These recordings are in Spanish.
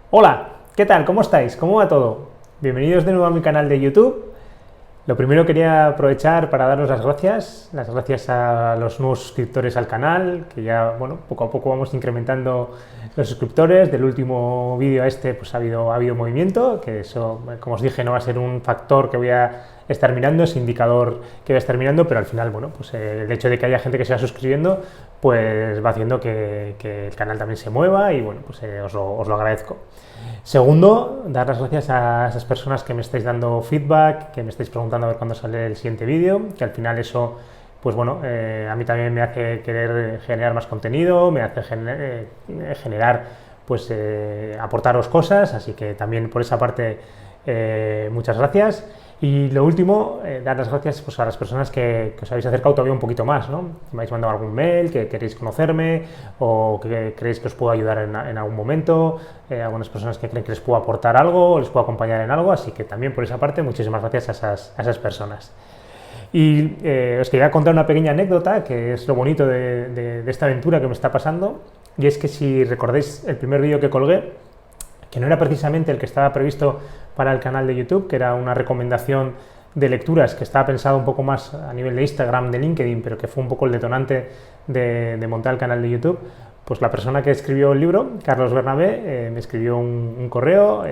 Hola, ¿qué tal? ¿Cómo estáis? ¿Cómo va todo? Bienvenidos de nuevo a mi canal de YouTube. Lo primero quería aprovechar para daros las gracias a los nuevos suscriptores al canal, que ya, bueno, poco a poco vamos incrementando los suscriptores. Del último vídeo a este, pues ha habido movimiento, que eso, como os dije, no va a ser un factor que voy a estar mirando, es indicador que voy a estar mirando, pero al final, bueno, pues el hecho de que haya gente que se va suscribiendo, pues va haciendo que el canal también se mueva y, bueno, pues os lo agradezco. Segundo, dar las gracias a esas personas que me estáis dando feedback, que me estáis preguntando a ver cuándo sale el siguiente vídeo, que al final eso, pues bueno, a mí también me hace querer generar más contenido, me hace generar, pues aportaros cosas, así que también por esa parte muchas gracias. Y lo último, dar las gracias pues, a las personas que os habéis acercado todavía un poquito más, ¿no? Me habéis mandado algún mail, que queréis conocerme o que creéis que os puedo ayudar en algún momento, algunas personas que creen que les puedo aportar algo o les puedo acompañar en algo, así que también por esa parte muchísimas gracias a esas personas. Y os quería contar una pequeña anécdota, que es lo bonito de esta aventura que me está pasando, y es que si recordáis el primer vídeo que colgué, que no era precisamente el que estaba previsto para el canal de YouTube, que era una recomendación de lecturas que estaba pensado un poco más a nivel de Instagram, de LinkedIn, pero que fue un poco el detonante de montar el canal de YouTube, pues la persona que escribió el libro, Carlos Bernabé, me escribió un correo,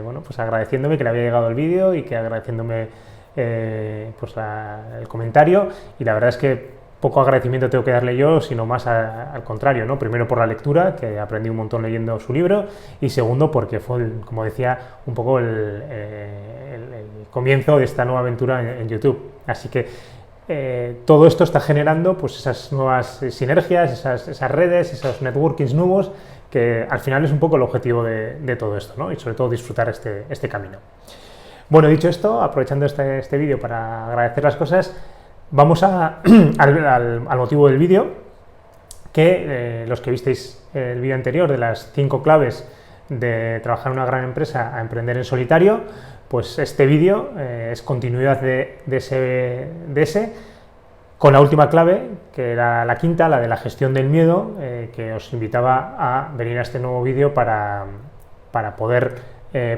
bueno, pues agradeciéndome que le había llegado el vídeo y que agradeciéndome pues el comentario, y la verdad es que poco agradecimiento tengo que darle yo, sino más al contrario, ¿no? Primero por la lectura, que aprendí un montón leyendo su libro, y segundo porque fue, como decía, un poco el comienzo de esta nueva aventura en YouTube. Así que todo esto está generando pues, esas nuevas sinergias, esas redes, esos networkings nuevos, que al final es un poco el objetivo de todo esto, ¿no? Y sobre todo disfrutar este camino. Bueno, dicho esto, aprovechando este vídeo para agradecer las cosas, vamos al motivo del vídeo, que los que visteis el vídeo anterior de las 5 claves de trabajar en una gran empresa a emprender en solitario, pues este vídeo es continuidad de ese, con la última clave, que era la quinta, la de la gestión del miedo, que os invitaba a venir a este nuevo vídeo para poder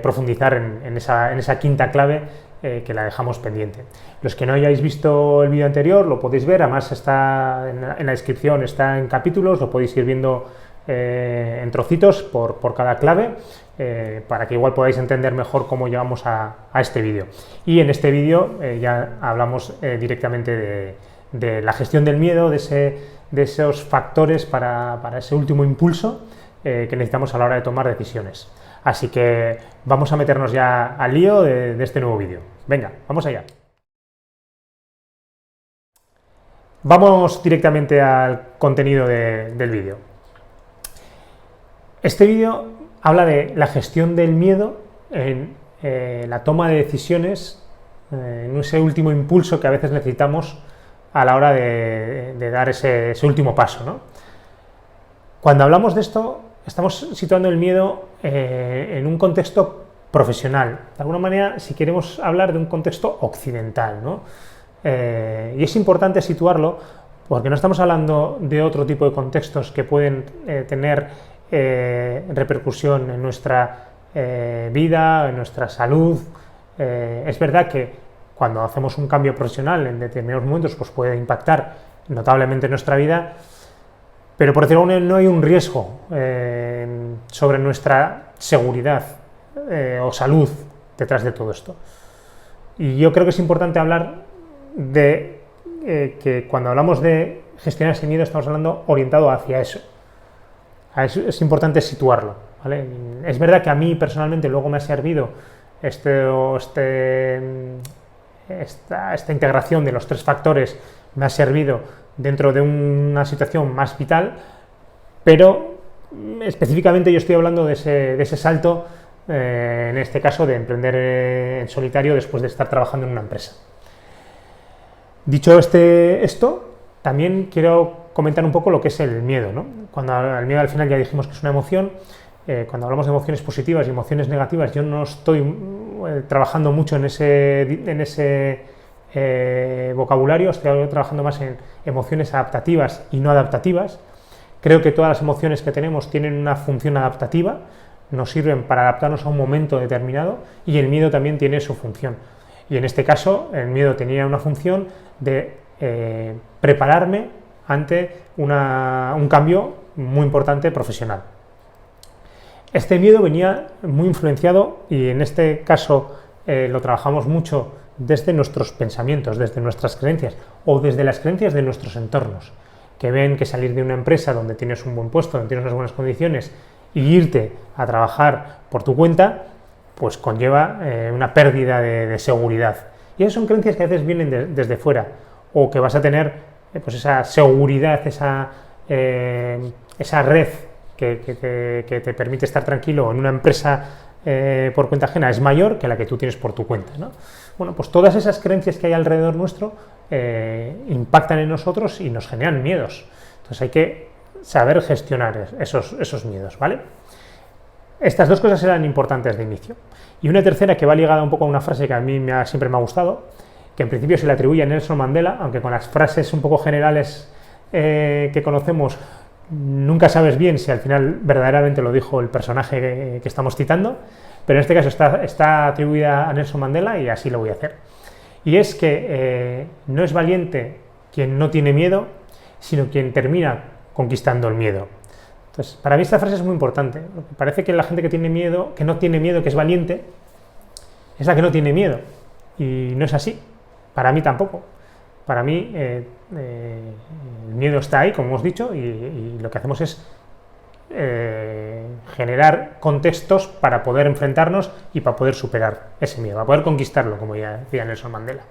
profundizar en esa quinta clave que la dejamos pendiente. Los que no hayáis visto el vídeo anterior lo podéis ver, además está en la descripción, está en capítulos, lo podéis ir viendo en trocitos por cada clave, para que igual podáis entender mejor cómo llegamos a este vídeo. Y en este vídeo ya hablamos directamente de la gestión del miedo, de esos factores para ese último impulso que necesitamos a la hora de tomar decisiones. Así que vamos a meternos ya al lío de este nuevo vídeo. Venga, vamos allá. Vamos directamente al contenido del vídeo. Este vídeo habla de la gestión del miedo en la toma de decisiones, en ese último impulso que a veces necesitamos a la hora de dar ese último paso, ¿no? Cuando hablamos de esto, estamos situando el miedo en un contexto profesional. De alguna manera, si queremos hablar de un contexto occidental, ¿no? Y es importante situarlo porque no estamos hablando de otro tipo de contextos que pueden tener repercusión en nuestra vida, en nuestra salud. Es verdad que cuando hacemos un cambio profesional en determinados momentos pues puede impactar notablemente en nuestra vida, pero por decirlo no hay un riesgo sobre nuestra seguridad o salud detrás de todo esto. Y yo creo que es importante hablar de que cuando hablamos de gestionar ese miedo estamos hablando orientado hacia eso. Es importante situarlo, ¿vale? Es verdad que a mí personalmente luego me ha servido esta integración de los 3 factores, me ha servido dentro de una situación más vital, pero específicamente yo estoy hablando de ese salto, en este caso de emprender en solitario después de estar trabajando en una empresa. Dicho esto, también quiero comentar un poco lo que es el miedo, ¿no? Cuando el miedo al final ya dijimos que es una emoción. Cuando hablamos de emociones positivas y emociones negativas, yo no estoy trabajando mucho en ese vocabulario, estoy trabajando más en emociones adaptativas y no adaptativas. Creo que todas las emociones que tenemos tienen una función adaptativa, nos sirven para adaptarnos a un momento determinado y el miedo también tiene su función. Y en este caso, el miedo tenía una función de prepararme ante un cambio muy importante profesional. Este miedo venía muy influenciado, y en este caso lo trabajamos mucho desde nuestros pensamientos, desde nuestras creencias o desde las creencias de nuestros entornos, que ven que salir de una empresa donde tienes un buen puesto, donde tienes unas buenas condiciones, y irte a trabajar por tu cuenta, pues conlleva una pérdida de seguridad. Y esas son creencias que a veces vienen desde fuera, o que vas a tener pues esa seguridad, esa red que te permite estar tranquilo en una empresa por cuenta ajena es mayor que la que tú tienes por tu cuenta, ¿no? Bueno, pues todas esas creencias que hay alrededor nuestro impactan en nosotros y nos generan miedos. Entonces hay que saber gestionar esos miedos, ¿vale? Estas dos cosas eran importantes de inicio. Y una tercera que va ligada un poco a una frase que a mí siempre me ha gustado, que en principio se le atribuye a Nelson Mandela, aunque con las frases un poco generales que conocemos nunca sabes bien si al final verdaderamente lo dijo el personaje que estamos citando, pero en este caso está atribuida a Nelson Mandela y así lo voy a hacer. Y es que no es valiente quien no tiene miedo, sino quien termina conquistando el miedo. Entonces, para mí esta frase es muy importante. Parece que la gente que tiene miedo, que no tiene miedo, que es valiente, es la que no tiene miedo. Y no es así. Para mí tampoco. Para mí el miedo está ahí, como hemos dicho, y lo que hacemos es generar contextos para poder enfrentarnos y para poder superar ese miedo, para poder conquistarlo, como ya decía Nelson Mandela.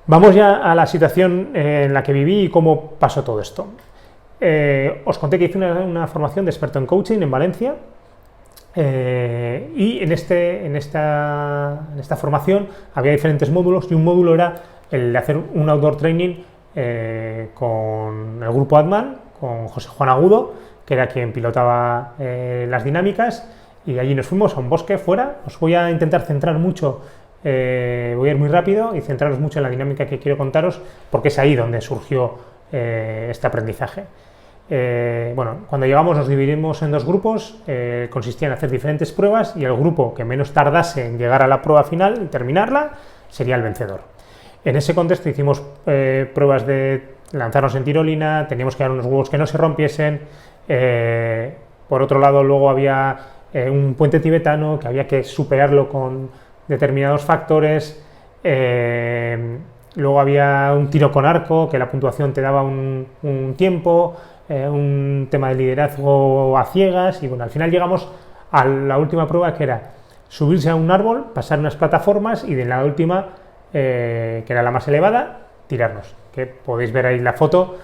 Vamos ya a la situación en la que viví y cómo pasó todo esto. Os conté que hice una formación de experto en coaching en Valencia, y en esta formación había diferentes módulos, y un módulo era el de hacer un outdoor training con el grupo Atman, con José Juan Agudo, que era quien pilotaba las dinámicas, y allí nos fuimos a un bosque fuera. Os voy a intentar centrar mucho, voy a ir muy rápido y centraros mucho en la dinámica que quiero contaros, porque es ahí donde surgió este aprendizaje. Bueno, cuando llegamos nos dividimos en dos grupos, consistía en hacer diferentes pruebas, y el grupo que menos tardase en llegar a la prueba final y terminarla sería el vencedor. En ese contexto hicimos pruebas de lanzarnos en tirolina, teníamos que dar unos huevos que no se rompiesen, por otro lado luego había un puente tibetano que había que superarlo con determinados factores, luego había un tiro con arco, que la puntuación te daba un tiempo, un tema de liderazgo a ciegas, y bueno, al final llegamos a la última prueba, que era subirse a un árbol, pasar unas plataformas y de la última, que era la más elevada, tirarnos, que podéis ver ahí la foto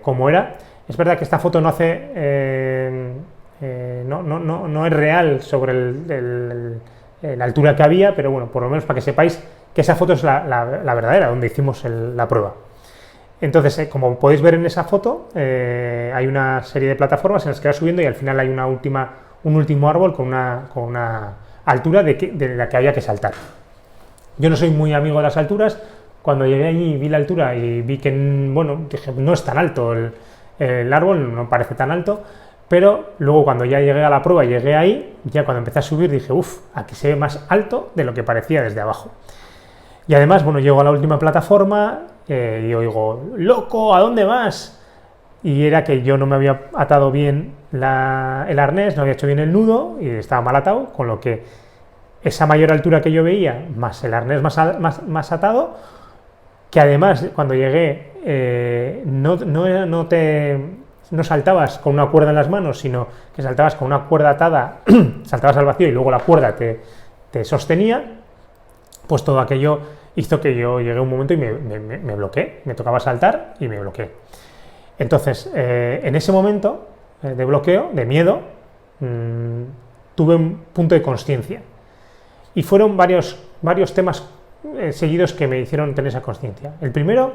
cómo era. Es verdad que esta foto no hace no es real sobre la altura que había, pero bueno, por lo menos para que sepáis que esa foto es la verdadera, donde hicimos la prueba. Entonces, como podéis ver en esa foto, hay una serie de plataformas en las que va subiendo, y al final hay un último árbol con una altura de la que había que saltar. Yo no soy muy amigo de las alturas. Cuando llegué allí y vi la altura y vi que, bueno, dije, no es tan alto el árbol, no parece tan alto, pero luego cuando ya llegué a la prueba y llegué ahí, ya cuando empecé a subir dije, aquí se ve más alto de lo que parecía desde abajo. Y además, bueno, llego a la última plataforma y oigo, ¡loco! ¿A dónde vas? Y era que yo no me había atado bien el arnés, no había hecho bien el nudo y estaba mal atado, con lo que esa mayor altura que yo veía, más el arnés más atado, que además cuando llegué no saltabas con una cuerda en las manos, sino que saltabas con una cuerda atada, saltabas al vacío y luego la cuerda te sostenía. Pues todo aquello hizo que yo llegué a un momento y me bloqueé, me tocaba saltar y me bloqueé. Entonces, en ese momento de bloqueo, de miedo, tuve un punto de consciencia. Y fueron varios temas seguidos que me hicieron tener esa consciencia. El primero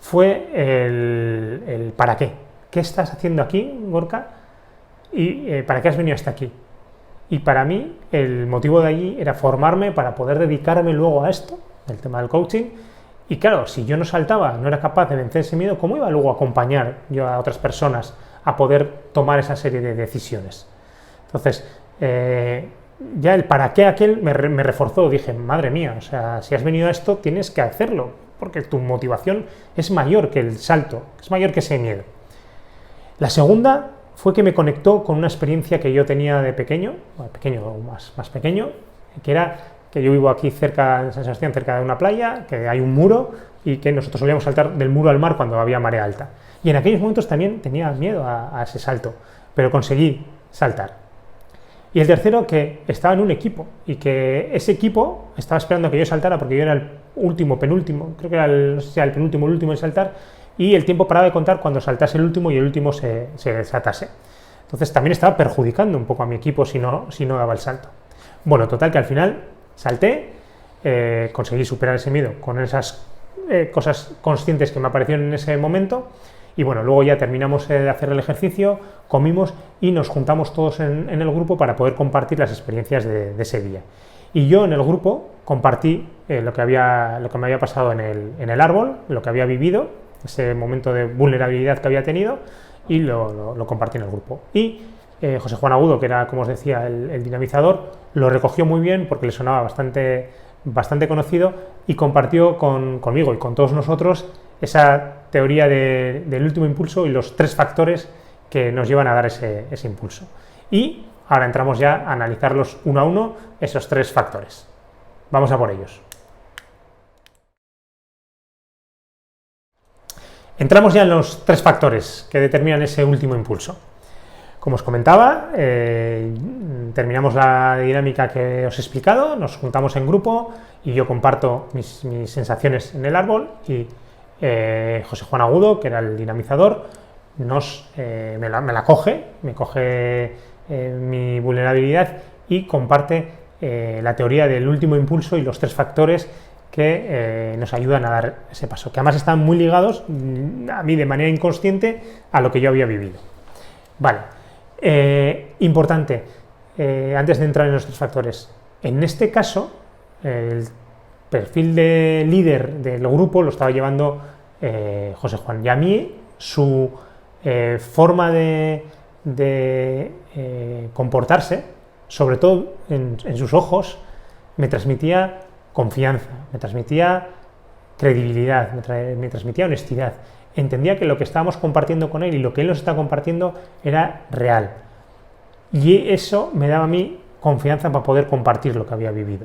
fue el ¿para qué? ¿Qué estás haciendo aquí, Gorka? ¿Y para qué has venido hasta aquí? Y para mí el motivo de allí era formarme para poder dedicarme luego a esto, el tema del coaching. Y claro, si yo no saltaba, no era capaz de vencer ese miedo, ¿cómo iba luego a acompañar yo a otras personas a poder tomar esa serie de decisiones? Entonces, ya el para qué aquel me reforzó. Dije, madre mía, o sea, si has venido a esto tienes que hacerlo, porque tu motivación es mayor que el salto, es mayor que ese miedo. La segunda fue que me conectó con una experiencia que yo tenía de pequeño, o más pequeño, que era que yo vivo aquí cerca, en San Sebastián, cerca de una playa, que hay un muro y que nosotros solíamos saltar del muro al mar cuando había marea alta. Y en aquellos momentos también tenía miedo a ese salto, pero conseguí saltar. Y el tercero, que estaba en un equipo y que ese equipo estaba esperando que yo saltara porque yo era el último, penúltimo, creo que era no sé si era el penúltimo, el último en saltar, y el tiempo paraba de contar cuando saltase el último y el último se desatase. Entonces también estaba perjudicando un poco a mi equipo si no daba el salto. Bueno, total que al final salté, conseguí superar ese miedo con esas cosas conscientes que me aparecieron en ese momento. Y bueno, luego ya terminamos de hacer el ejercicio, comimos y nos juntamos todos en el grupo para poder compartir las experiencias de ese día. Y yo en el grupo compartí lo que me había pasado en el árbol, lo que había vivido, ese momento de vulnerabilidad que había tenido, y lo compartí en el grupo. Y José Juan Agudo, que era, como os decía, el dinamizador, lo recogió muy bien porque le sonaba bastante conocido y compartió conmigo y con todos nosotros esa teoría del último impulso y los 3 factores que nos llevan a dar ese impulso. Y ahora entramos ya a analizarlos uno a uno, esos 3 factores. Vamos a por ellos. Entramos ya en los 3 factores que determinan ese último impulso. Como os comentaba, terminamos la dinámica que os he explicado, nos juntamos en grupo y yo comparto mis sensaciones en el árbol y José Juan Agudo, que era el dinamizador, me coge mi vulnerabilidad y comparte la teoría del último impulso y los 3 factores que nos ayudan a dar ese paso, que además están muy ligados a mí de manera inconsciente a lo que yo había vivido. Vale, importante, antes de entrar en los 3 factores, en este caso el perfil de líder del grupo lo estaba llevando José Juan, y a mí su forma de comportarse, sobre todo en sus ojos, me transmitía confianza, me transmitía credibilidad, me transmitía honestidad. Entendía que lo que estábamos compartiendo con él y lo que él nos está compartiendo era real. Y eso me daba a mí confianza para poder compartir lo que había vivido.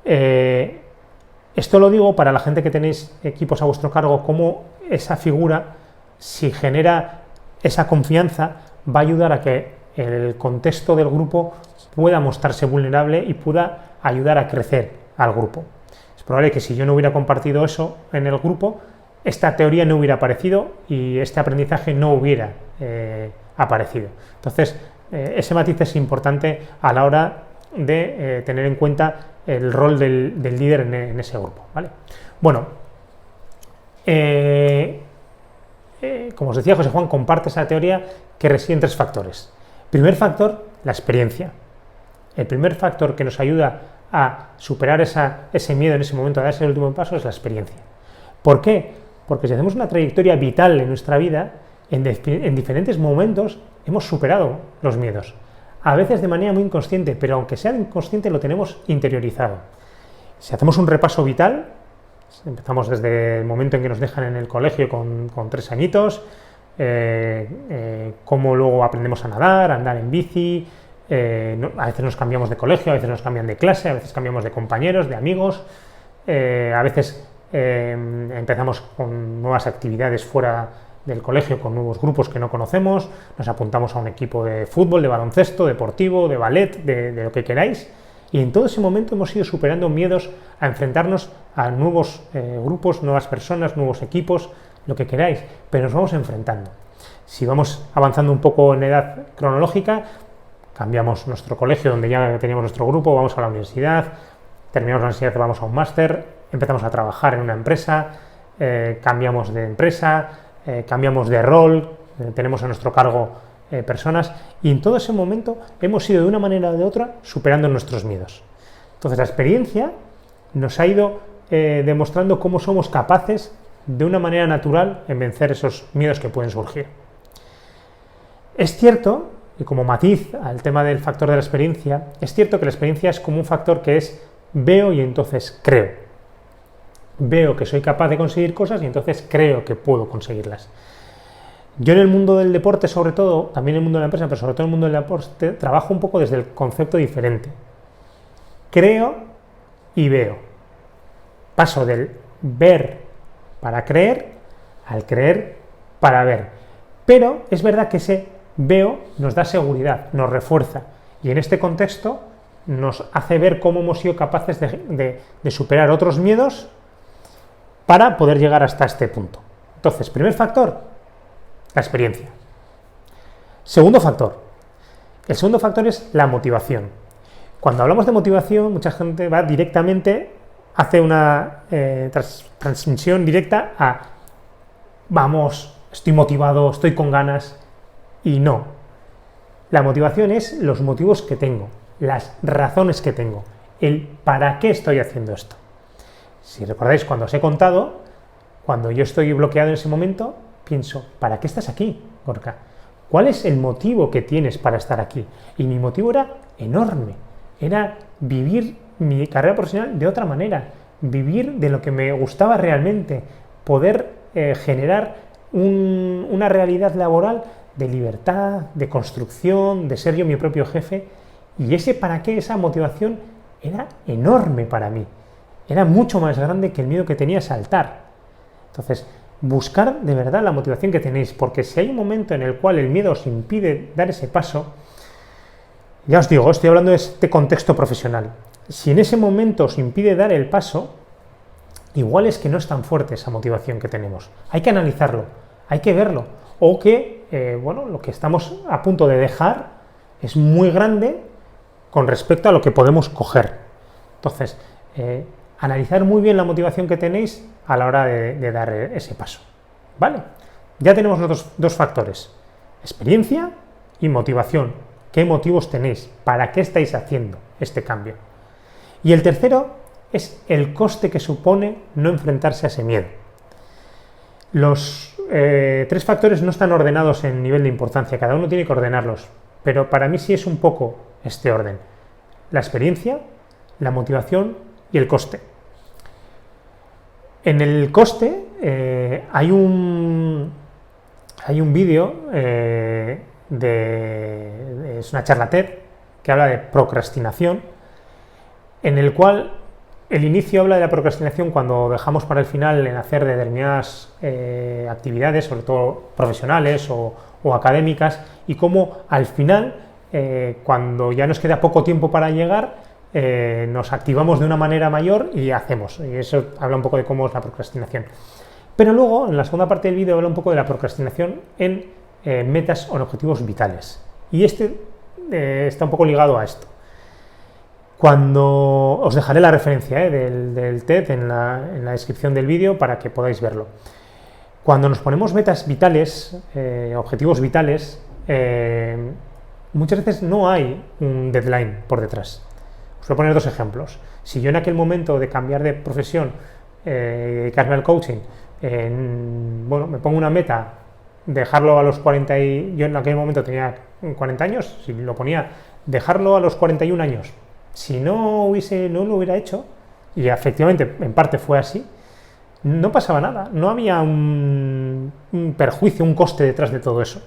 Esto lo digo para la gente que tenéis equipos a vuestro cargo, cómo esa figura, si genera esa confianza, va a ayudar a que el contexto del grupo pueda mostrarse vulnerable y pueda ayudar a crecer al grupo. Es probable que si yo no hubiera compartido eso en el grupo, esta teoría no hubiera aparecido y este aprendizaje no hubiera aparecido. Entonces, ese matiz es importante a la hora de tener en cuenta el rol del líder en ese grupo, ¿vale? Bueno, como os decía, José Juan comparte esa teoría que reside en 3 factores. Primer factor, la experiencia. El primer factor que nos ayuda a superar ese miedo en ese momento, a dar ese último paso, es la experiencia. ¿Por qué? Porque si hacemos una trayectoria vital en nuestra vida, en diferentes momentos hemos superado los miedos. A veces de manera muy inconsciente, pero aunque sea inconsciente lo tenemos interiorizado. Si hacemos un repaso vital, empezamos desde el momento en que nos dejan en el colegio con 3 añitos, cómo luego aprendemos a nadar, a andar en bici, a veces nos cambiamos de colegio, a veces nos cambian de clase, a veces cambiamos de compañeros, de amigos, a veces empezamos con nuevas actividades fuera del colegio, con nuevos grupos que no conocemos, nos apuntamos a un equipo de fútbol, de baloncesto, deportivo, de ballet, de lo que queráis, y en todo ese momento hemos ido superando miedos a enfrentarnos a nuevos grupos, nuevas personas, nuevos equipos, lo que queráis, pero nos vamos enfrentando. Si vamos avanzando un poco en edad cronológica, cambiamos nuestro colegio donde ya teníamos nuestro grupo, vamos a la universidad, terminamos la universidad, vamos a un máster, empezamos a trabajar en una empresa, cambiamos de empresa, cambiamos de rol, tenemos a nuestro cargo personas, y en todo ese momento hemos ido de una manera o de otra superando nuestros miedos. Entonces la experiencia nos ha ido demostrando cómo somos capaces de una manera natural en vencer esos miedos que pueden surgir. Es cierto y como matiz al tema del factor de la experiencia, es cierto que la experiencia es como un factor que es veo y entonces creo. Veo que soy capaz de conseguir cosas y entonces creo que puedo conseguirlas. Yo en el mundo del deporte, sobre todo, también en el mundo de la empresa, pero sobre todo en el mundo del deporte, trabajo un poco desde el concepto diferente. Creo y veo. Paso del ver para creer al creer para ver. Pero es verdad que ese veo nos da seguridad, nos refuerza. Y en este contexto nos hace ver cómo hemos sido capaces de superar otros miedos para poder llegar hasta este punto. Entonces, primer factor, la experiencia. Segundo factor. El segundo factor es la motivación. Cuando hablamos de motivación, mucha gente va directamente, hace una transmisión directa a vamos, estoy motivado, estoy con ganas, y no. La motivación es los motivos que tengo, las razones que tengo, el para qué estoy haciendo esto. Si recordáis, cuando os he contado, cuando yo estoy bloqueado en ese momento, pienso, ¿para qué estás aquí, Gorka? ¿Cuál es el motivo que tienes para estar aquí? Y mi motivo era enorme, era vivir mi carrera profesional de otra manera, vivir de lo que me gustaba realmente, poder generar una realidad laboral de libertad, de construcción, de ser yo mi propio jefe, y ese para qué, esa motivación era enorme para mí, era mucho más grande que el miedo que tenía a saltar. Entonces, buscar de verdad la motivación que tenéis, porque si hay un momento en el cual el miedo os impide dar ese paso, ya os digo, estoy hablando de este contexto profesional, si en ese momento os impide dar el paso, igual es que no es tan fuerte esa motivación que tenemos. Hay que analizarlo, hay que verlo, o que, bueno, lo que estamos a punto de dejar es muy grande con respecto a lo que podemos coger. Entonces, analizar muy bien la motivación que tenéis a la hora de dar ese paso. ¿Vale? Ya tenemos los dos factores, experiencia y motivación. ¿Qué motivos tenéis? ¿Para qué estáis haciendo este cambio? Y el tercero es el coste que supone no enfrentarse a ese miedo. Los tres factores no están ordenados en nivel de importancia, cada uno tiene que ordenarlos, pero para mí sí es un poco este orden: la experiencia, la motivación y el coste. En el coste hay un vídeo, es una charla TED que habla de procrastinación, en el cual el inicio habla de la procrastinación cuando dejamos para el final en hacer determinadas actividades, sobre todo profesionales o académicas, y cómo al final, cuando ya nos queda poco tiempo para llegar, nos activamos de una manera mayor y hacemos. Y eso habla un poco de cómo es la procrastinación. Pero luego, en la segunda parte del vídeo, habla un poco de la procrastinación en metas o en objetivos vitales. Y está un poco ligado a esto. Cuando os dejaré la referencia del TED en la descripción del vídeo para que podáis verlo. Cuando nos ponemos metas vitales, objetivos vitales, muchas veces no hay un deadline por detrás. Os voy a poner dos ejemplos. Si yo en aquel momento de cambiar de profesión, dedicarme al coaching, bueno, me pongo una meta, dejarlo a los 40 yo en aquel momento tenía 40 años, si lo ponía, dejarlo a los 41 años. Si no lo hubiera hecho, y efectivamente en parte fue así, no pasaba nada, no había un perjuicio, un coste detrás de todo eso.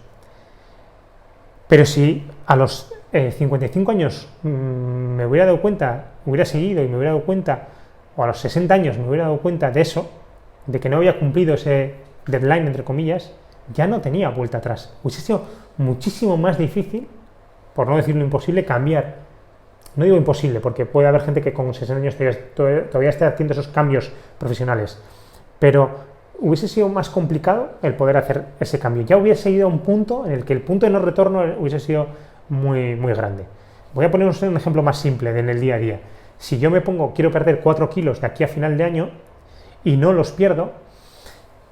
Pero si a los 55 años me hubiera dado cuenta, hubiera seguido y me hubiera dado cuenta, o a los 60 años me hubiera dado cuenta de eso, de que no había cumplido ese deadline, entre comillas, ya no tenía vuelta atrás. Hubiese sido muchísimo más difícil, por no decirlo imposible, cambiar. No digo imposible, porque puede haber gente que con 60 años todavía esté haciendo esos cambios profesionales, pero hubiese sido más complicado el poder hacer ese cambio. Ya hubiese ido a un punto en el que el punto de no retorno hubiese sido muy, muy grande. Voy a poner un ejemplo más simple en el día a día. Si yo me pongo, quiero perder 4 kilos de aquí a final de año y no los pierdo,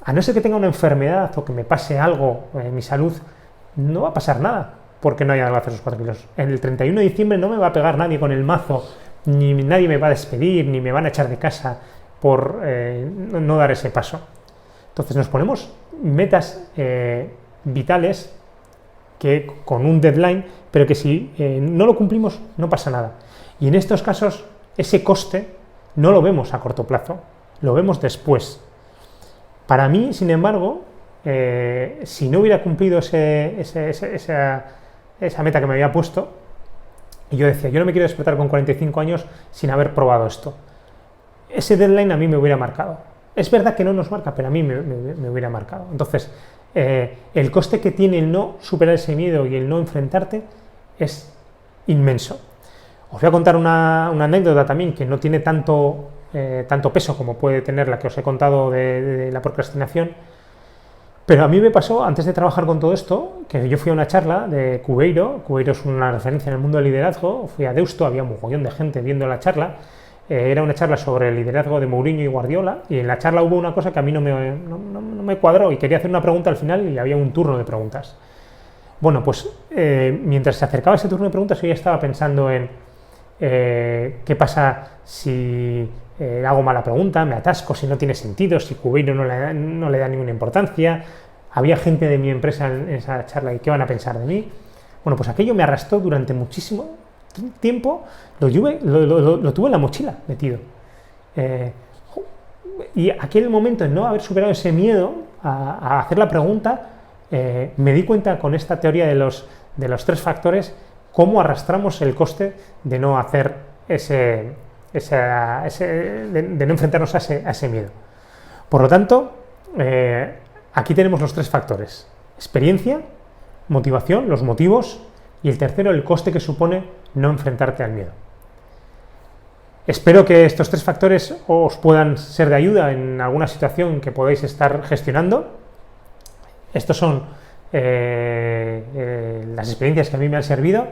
a no ser que tenga una enfermedad o que me pase algo en mi salud, no va a pasar nada porque no haya logrado hacer esos 4 kilos. En el 31 de diciembre no me va a pegar nadie con el mazo, ni nadie me va a despedir, ni me van a echar de casa por no dar ese paso. Entonces nos ponemos metas vitales que con un deadline, pero que si no lo cumplimos no pasa nada. Y en estos casos ese coste no lo vemos a corto plazo, lo vemos después. Para mí, sin embargo, si no hubiera cumplido esa meta que me había puesto, y yo decía, yo no me quiero despertar con 45 años sin haber probado esto. Ese deadline a mí me hubiera marcado. Es verdad que no nos marca, pero a mí me hubiera marcado. Entonces, el coste que tiene el no superar ese miedo y el no enfrentarte es inmenso. Os voy a contar una anécdota también que no tiene tanto peso como puede tener la que os he contado de la procrastinación, pero a mí me pasó, antes de trabajar con todo esto, que yo fui a una charla de Cubeiro. Cubeiro es una referencia en el mundo del liderazgo. Fui a Deusto, había un mogollón de gente viendo la charla. Era una charla sobre el liderazgo de Mourinho y Guardiola, y en la charla hubo una cosa que a mí no me cuadró, y quería hacer una pregunta al final y había un turno de preguntas. Bueno, pues mientras se acercaba ese turno de preguntas, yo ya estaba pensando en qué pasa si hago mala pregunta, me atasco, si no tiene sentido, si Cubeiro no le da ninguna importancia. Había gente de mi empresa en esa charla y qué van a pensar de mí. Bueno, pues aquello me arrastró durante muchísimo tiempo, lo tuve en la mochila metido. Y aquel momento de no haber superado ese miedo a hacer la pregunta, me di cuenta con esta teoría de los 3 factores cómo arrastramos el coste de no hacer de no enfrentarnos a ese miedo. Por lo tanto, aquí tenemos los 3 factores: experiencia, motivación, los motivos, y el tercero, el coste que supone no enfrentarte al miedo. Espero que estos 3 factores os puedan ser de ayuda en alguna situación que podáis estar gestionando. Estos son las experiencias que a mí me han servido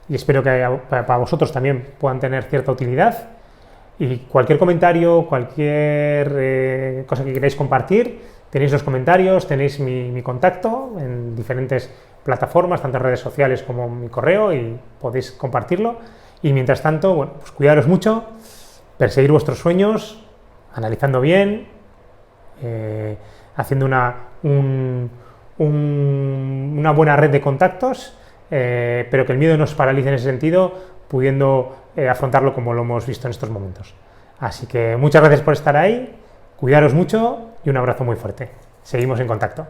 y espero que para vosotros también puedan tener cierta utilidad. Y cualquier comentario, cualquier cosa que queráis compartir, tenéis los comentarios, tenéis mi contacto en diferentes plataformas, tanto en redes sociales como en mi correo, y podéis compartirlo. Y mientras tanto, bueno, pues cuidaros mucho, perseguir vuestros sueños, analizando bien, haciendo una buena red de contactos, pero que el miedo no os paralice en ese sentido, pudiendo afrontarlo como lo hemos visto en estos momentos. Así que muchas gracias por estar ahí, cuidaros mucho y un abrazo muy fuerte. Seguimos en contacto.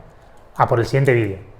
A por el siguiente vídeo.